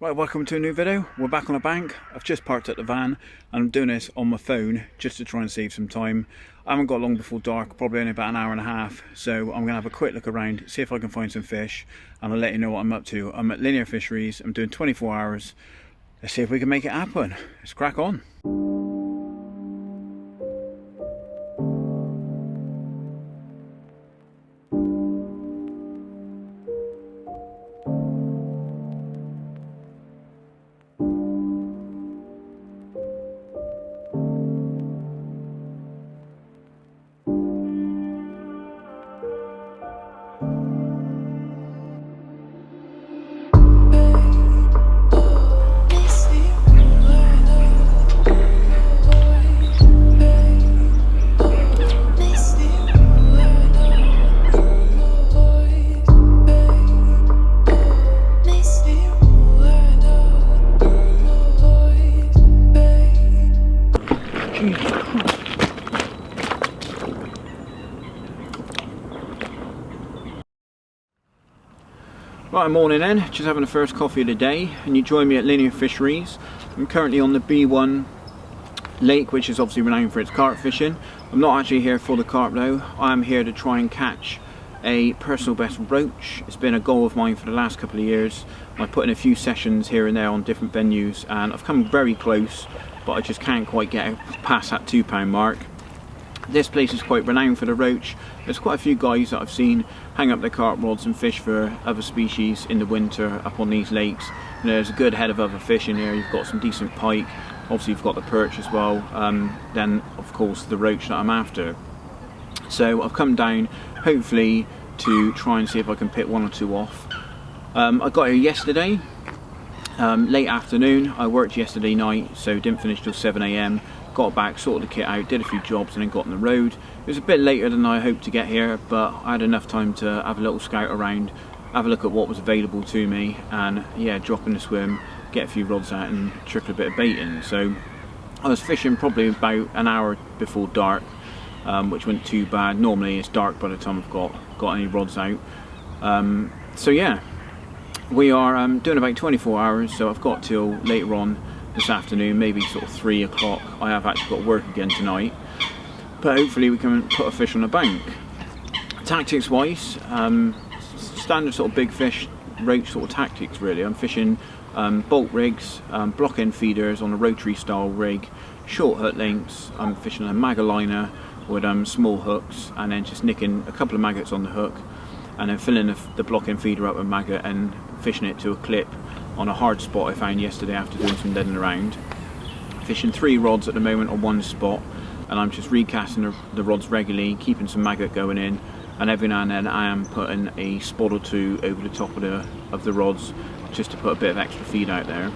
Right, welcome to a new video. We're back on the bank. I've just parked at the van and I'm doing this on my phone just to try and save some time. I haven't got long before dark, probably only about an hour and a half, so I'm going to have a quick look around, see if I can find some fish, and I'll let you know what I'm up to. I'm at Linear Fisheries, I'm doing 24 hours. Let's see if we can make it happen. Let's crack on. Right, morning then, just having the first coffee of the day, and you join me at Linear Fisheries. I'm currently on the B1 lake, which is obviously renowned for its carp fishing. I'm not actually here for the carp though, I'm here to try and catch a personal best roach. It's been a goal of mine for the last couple of years. I put in a few sessions here and there on different venues and I've come very close, but I just can't quite get past that £2 mark. This place is quite renowned for the roach. There's quite a few guys that I've seen hang up their carp rods and fish for other species in the winter up on these lakes. You know, there's a good head of other fish in here. You've got some decent pike, obviously you've got the perch as well, then of course the roach that I'm after. So I've come down hopefully to try and see if I can pick one or two off. I got here yesterday, late afternoon. I worked yesterday night, so didn't finish till 7 AM. Got back, sorted the kit out, did a few jobs and then got on the road. It was a bit later than I hoped to get here, but I had enough time to have a little scout around, have a look at what was available to me, and yeah, drop in the swim, get a few rods out and trickle a bit of bait in. So I was fishing probably about an hour before dark, which wasn't too bad. Normally it's dark by the time I've got any rods out. So yeah, we are doing about 24 hours, so I've got till later on this afternoon, maybe sort of 3 o'clock. I have actually got work again tonight, but hopefully we can put a fish on the bank. Tactics wise, standard sort of big fish roach sort of tactics really. I'm fishing bolt rigs, block end feeders on a rotary style rig, short hook lengths. I'm fishing a maggot liner with small hooks, and then just nicking a couple of maggots on the hook and then filling the block end feeder up with maggot and fishing it to a clip on a hard spot I found yesterday after doing some leading around. Fishing 3 rods at the moment on one spot, and I'm just recasting the rods regularly, keeping some maggot going in, and every now and then I am putting a spot or two over the top of the rods just to put a bit of extra feed out there.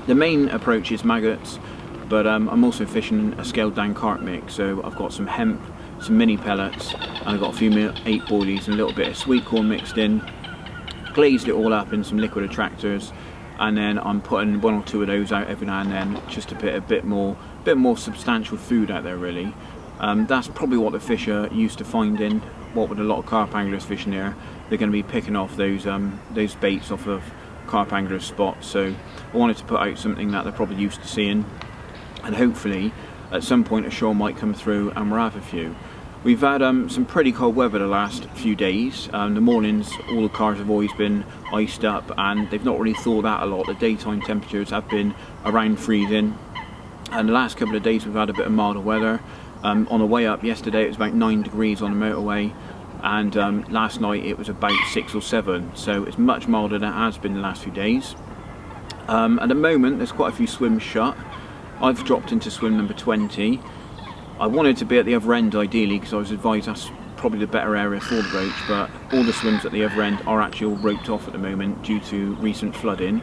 The main approach is maggots, but I'm also fishing a scaled down carp mix, so I've got some hemp, some mini pellets, and I've got a few 8 boilies and a little bit of sweet corn mixed in. Glazed it all up in some liquid attractors, and then I'm putting 1 or 2 of those out every now and then just to put a bit more substantial food out there really. That's probably what the fish are used to finding. What with a lot of carp anglers fishing there, they're going to be picking off those baits off of carp anglers' spots. So I wanted to put out something that they're probably used to seeing, and hopefully at some point a shoal might come through and we'll have a few. We've had some pretty cold weather the last few days. The mornings, all the cars have always been iced up, and they've not really thawed out a lot. The daytime temperatures have been around freezing, and the last couple of days we've had a bit of milder weather. On the way up yesterday it was about 9 degrees on the motorway, and last night it was about 6 or 7, so it's much milder than it has been the last few days. At the moment there's quite a few swims shut. I've dropped into swim number 20. I wanted to be at the other end ideally, because I was advised that's probably the better area for the roach, but all the swims at the other end are actually all roped off at the moment due to recent flooding.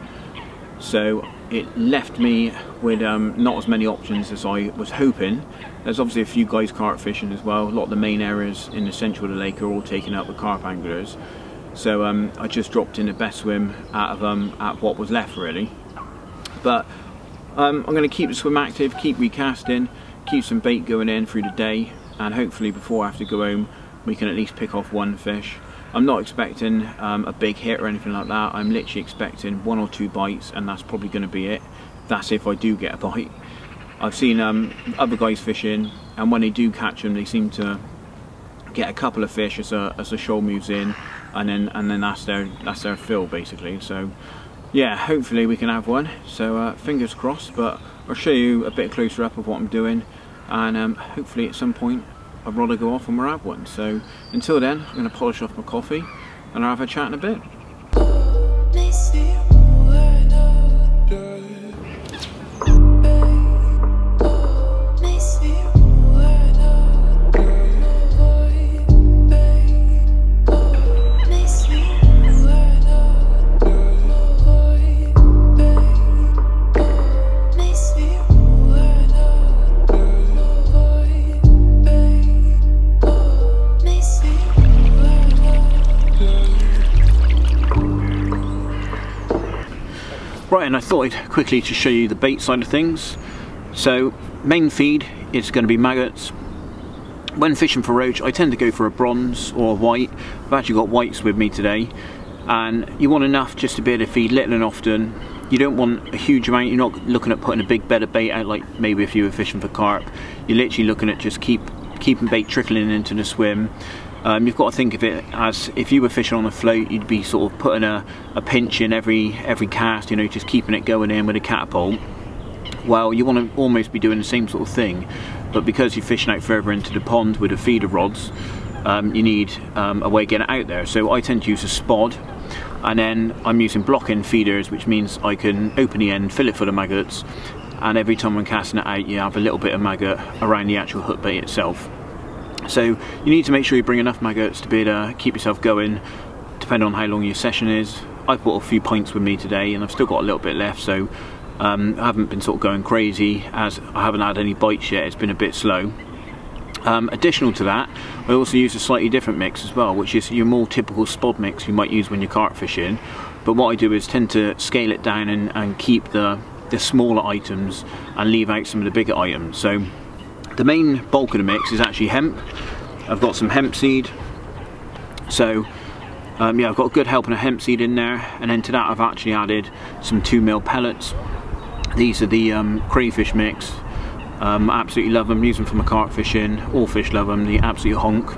So it left me with not as many options as I was hoping. There's obviously a few guys carp fishing as well. A lot of the main areas in the central of the lake are all taken up with carp anglers. So I just dropped in the best swim out of what was left really. But I'm going to keep the swim active, keep recasting, keep some bait going in through the day, and hopefully before I have to go home we can at least pick off one fish. I'm not expecting a big hit or anything like that. I'm literally expecting 1 or 2 bites, and that's probably going to be it. That's if I do get a bite. I've seen other guys fishing, and when they do catch them, they seem to get a couple of fish as the shoal moves in, and then that's their fill basically. So yeah, hopefully we can have one. So fingers crossed. But I'll show you a bit closer up of what I'm doing, and hopefully at some point a rod will go off and we'll have one. So until then, I'm going to polish off my coffee and I'll have a chat in a bit. Right, and I thought I'd quickly just show you the bait side of things. So main feed is going to be maggots. When fishing for roach, I tend to go for a bronze or a white. I've actually got whites with me today, and you want enough just to be able to feed little and often. You don't want a huge amount. You're not looking at putting a big bed of bait out like maybe if you were fishing for carp. You're literally looking at just keeping bait trickling into the swim. You've got to think of it as if you were fishing on a float, you'd be sort of putting a pinch in every cast, you know, just keeping it going in with a catapult. Well, you want to almost be doing the same sort of thing, but because you're fishing out further into the pond with the feeder rods, you need a way of getting it out there. So I tend to use a spod, and then I'm using block-end feeders, which means I can open the end, fill it full of maggots, and every time I'm casting it out, you have a little bit of maggot around the actual hook bait itself. So you need to make sure you bring enough maggots to be able to keep yourself going, depending on how long your session is. I've brought a few pints with me today, and I've still got a little bit left, so I haven't been sort of going crazy, as I haven't had any bites yet. It's been a bit slow. Additional to that, I also use a slightly different mix as well, which is your more typical spod mix you might use when you're carp fishing. But what I do is tend to scale it down and keep the smaller items and leave out some of the bigger items. So the main bulk of the mix is actually hemp. I've got some hemp seed. So yeah, I've got a good helping of hemp seed in there, and then to that I've actually added some 2mm pellets. These are the crayfish mix. I absolutely love them, use them for my carp fishing. All fish love them, they absolutely honk.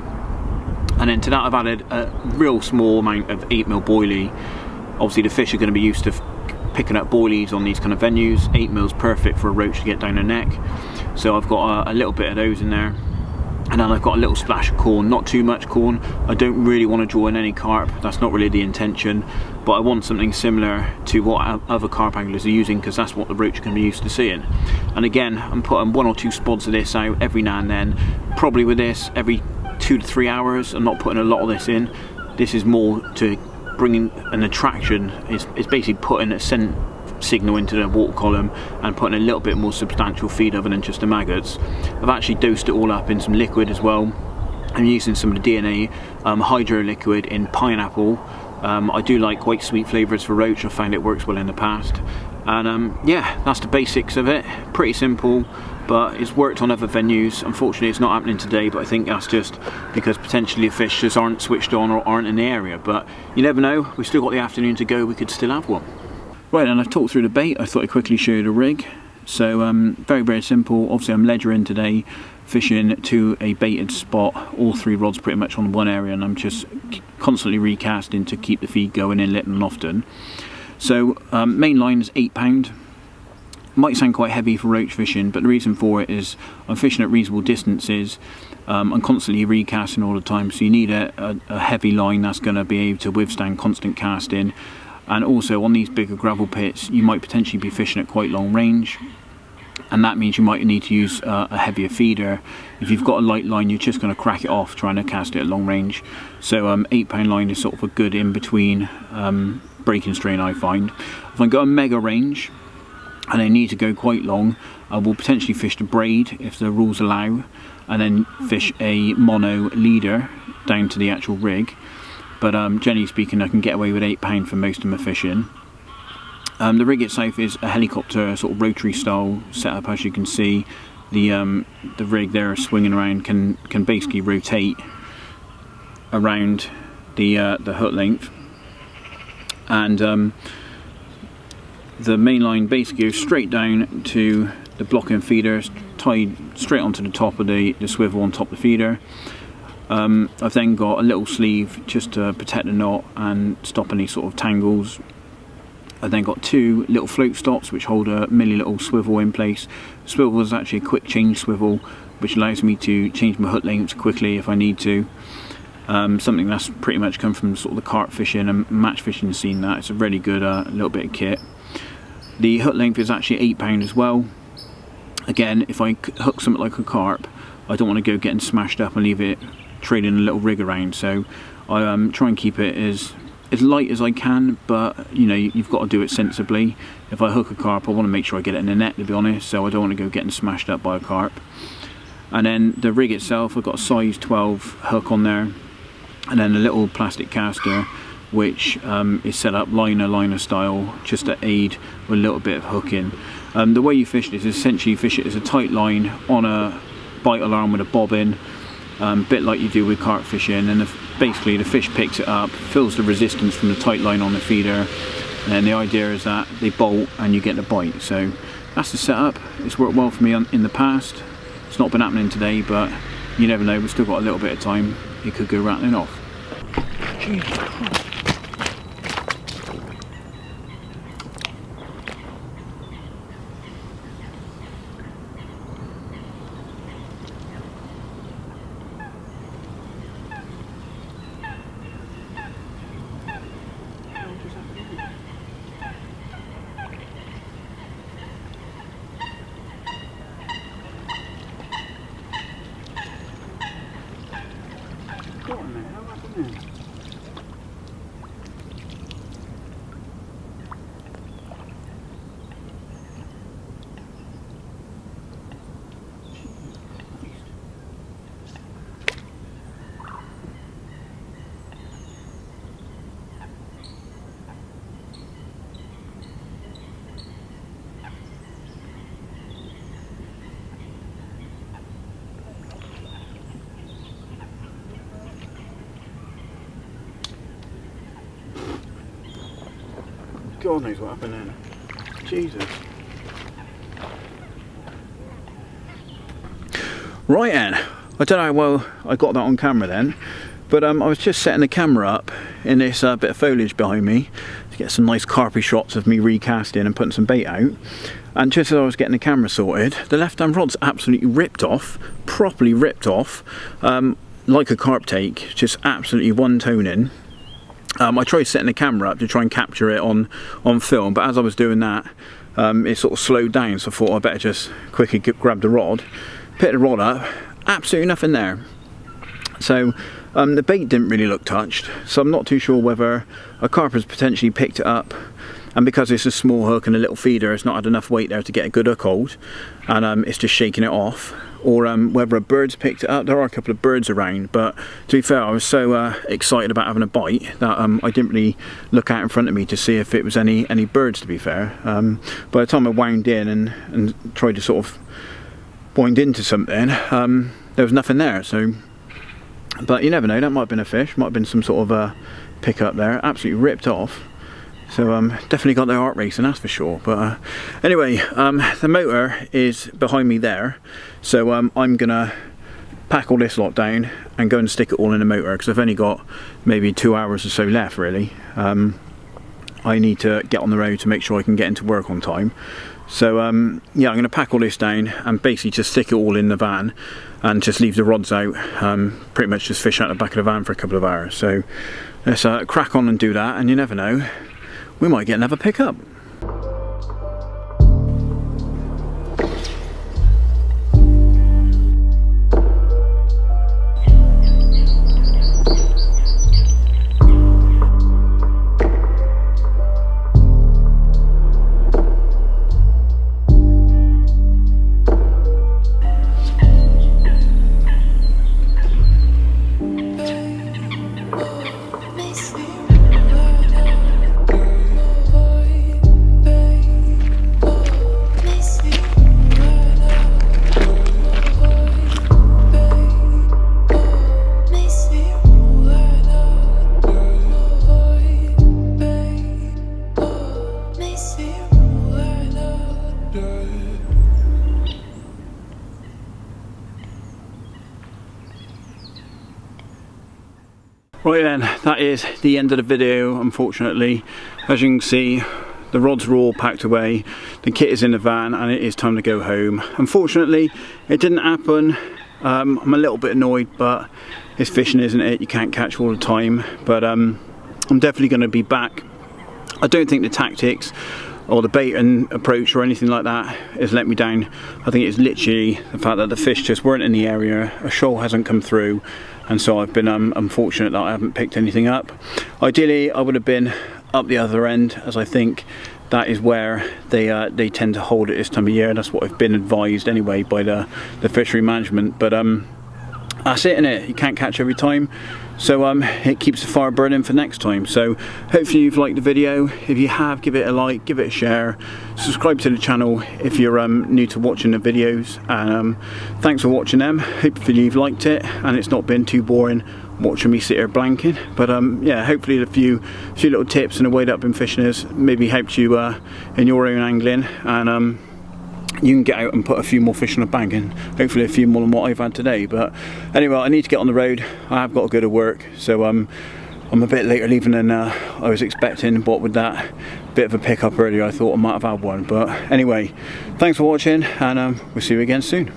And then to that I've added a real small amount of 8mm boilie. Obviously the fish are going to be used to picking up boilies on these kind of venues. 8mm is perfect for a roach to get down their neck. So I've got a little bit of those in there, and then I've got a little splash of corn, not too much corn. I don't really want to draw in any carp, that's not really the intention, but I want something similar to what other carp anglers are using, because that's what the roach can be used to seeing. And again, I'm putting 1 or 2 spods of this out every now and then, probably with this every 2 to 3 hours. I'm not putting a lot of this in. This is more to bring in an attraction. It's basically putting a scent signal into the water column and putting a little bit more substantial feed other than just the maggots. I've actually dosed it all up in some liquid as well. I'm using some of the DNA hydro liquid in pineapple. I do like quite sweet flavours for roach. I've found it works well in the past. And yeah, that's the basics of it. Pretty simple, but it's worked on other venues. Unfortunately it's not happening today, but I think that's just because potentially the fish just aren't switched on or aren't in the area. But you never know, we've still got the afternoon to go, we could still have one. Right, and I've talked through the bait. I thought I'd quickly show you the rig. So very, very simple. Obviously I'm ledgering today, fishing to a baited spot, all 3 rods pretty much on one area, and I'm just constantly recasting to keep the feed going in little and often. So main line is £8. Might sound quite heavy for roach fishing, but the reason for it is I'm fishing at reasonable distances. I'm constantly recasting all the time, so you need a heavy line that's going to be able to withstand constant casting. And also on these bigger gravel pits, you might potentially be fishing at quite long range, and that means you might need to use a heavier feeder. If you've got a light line, you're just going to crack it off trying to cast it at long range. So £8 line is sort of a good in-between breaking strain, I find. If I got a mega range and I need to go quite long, I will potentially fish the braid if the rules allow, and then fish a mono leader down to the actual rig. But generally speaking, I can get away with £8 for most of my fishing. The rig itself is a helicopter sort of rotary style setup. As you can see, the rig there swinging around can basically rotate around the hook length, and the main line basically goes straight down to the blocking feeder, tied straight onto the top of the swivel on top of the feeder. I've then got a little sleeve just to protect the knot and stop any sort of tangles. I've then got 2 little float stops which hold a mini little swivel in place. The swivel is actually a quick change swivel which allows me to change my hook lengths quickly if I need to. Something that's pretty much come from sort of the carp fishing and match fishing scene. That it's a really good little bit of kit. The hook length is actually £8 as well. Again, if I hook something like a carp, I don't want to go getting smashed up and leave it trailing a little rig around, so I try and keep it as light as I can, but you know, you've got to do it sensibly. If I hook a carp, I want to make sure I get it in the net, to be honest, so I don't want to go getting smashed up by a carp. And then the rig itself, I've got a size 12 hook on there, and then a little plastic caster which is set up liner style just to aid with a little bit of hooking. The way you fish this is essentially fish it as a tight line on a bite alarm with a bobbin, bit like you do with carp fishing, and basically the fish picks it up, feels the resistance from the tight line on the feeder, and the idea is that they bolt and you get the bite. So that's the setup. It's worked well for me in the past. It's not been happening today, but you never know, we've still got a little bit of time. It could go rattling off. Jeez. God knows what happened then. Jesus. Right then, I don't know how well I got that on camera then, but I was just setting the camera up in this bit of foliage behind me to get some nice carpy shots of me recasting and putting some bait out. And just as I was getting the camera sorted, the left hand rod's absolutely ripped off, properly ripped off, like a carp take, just absolutely one tone in. I tried setting the camera up to try and capture it on film, but as I was doing that, it sort of slowed down, so I thought I'd better just quickly grab the rod, pick the rod up, absolutely nothing there. So the bait didn't really look touched, so I'm not too sure whether a carp has potentially picked it up, and because it's a small hook and a little feeder, it's not had enough weight there to get a good hook hold, and it's just shaking it off, or whether a bird's picked it up. There are a couple of birds around, but to be fair, I was so excited about having a bite that I didn't really look out in front of me to see if it was any birds, to be fair. By the time I wound in and tried to sort of wind into something, there was nothing there. So, but you never know, that might have been a fish, might have been some sort of pickup there, absolutely ripped off. So definitely got their heart racing, that's for sure. But anyway, the motor is behind me there, so I'm gonna pack all this lot down and go and stick it all in the motor, because I've only got maybe 2 hours or so left really. I need to get on the road to make sure I can get into work on time. So yeah, I'm gonna pack all this down and basically just stick it all in the van and just leave the rods out, pretty much just fish out the back of the van for a couple of hours. So let's crack on and do that, and you never know, we might get another pickup. Right then, that is the end of the video, unfortunately. As you can see, the rods are all packed away, the kit is in the van, and it is time to go home. Unfortunately, it didn't happen. I'm a little bit annoyed, but it's fishing, isn't it? You can't catch all the time, but I'm definitely going to be back. I don't think the tactics or the bait and approach or anything like that has let me down. I think it's literally the fact that the fish just weren't in the area, a shoal hasn't come through, and so I've been unfortunate that I haven't picked anything up. Ideally I would have been up the other end, as I think that is where they tend to hold at this time of year. That's what I've been advised anyway by the fishery management, but that's it, innit? You can't catch every time, so it keeps the fire burning for next time. So hopefully you've liked the video. If you have, give it a like, give it a share, subscribe to the channel if you're new to watching the videos, and thanks for watching them. Hopefully you've liked it and it's not been too boring watching me sit here blanking, but yeah, hopefully a few little tips and a way that I've been fishing has maybe helped you in your own angling, and you can get out and put a few more fish on a bank, and hopefully a few more than what I've had today. But anyway, I need to get on the road. I have got to go to work, so I'm a bit later leaving than I was expecting. What with that bit of a pickup earlier, I thought I might have had one. But anyway, thanks for watching, and we'll see you again soon.